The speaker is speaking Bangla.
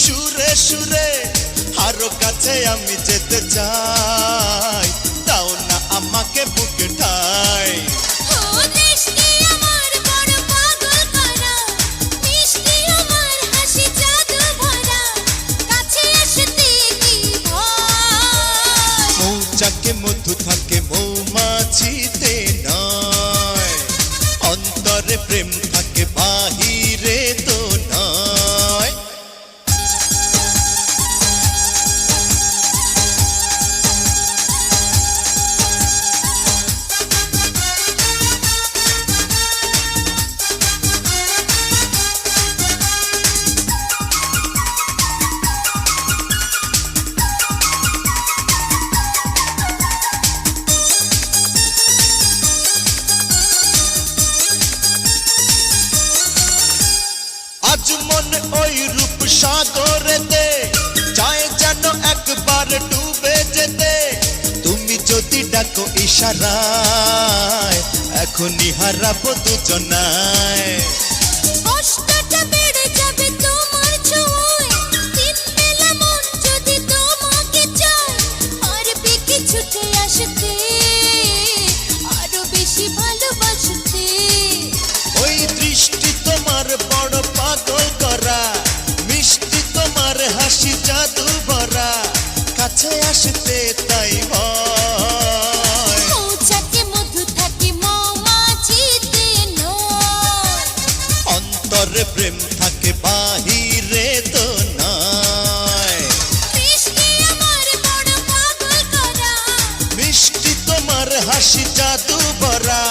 সুরে সুরে আরো কাছে আমি যেতে চাই, দাও না আমাকে বুকে ঠাই। মৌচাকে মধু থাকে মৌমাছিতে নয়, অন্তরে প্রেম থাকে বাহিরে তো নয়। আজ মন ওই রূপ সাগরেতে চায় যেন একবার ডুবে যেতে, তুমি যদি ডাকো ইশারায় এখনই হারাবো দুজনায়। ওই দৃষ্টি তোমার বড় পাগল করা, মিষ্টি তোমার হাসি জাদু ভরা, কাছে আসতে তাই ভয়। মৌচাকে মধু থাকে মৌমাছিতে নয়, অন্তরে প্রেম থাকে বাহিরে তো নয়। মিষ্টি আমার বড় পাগল করা, মিষ্টি তোমার হাসি জাদু ভরা,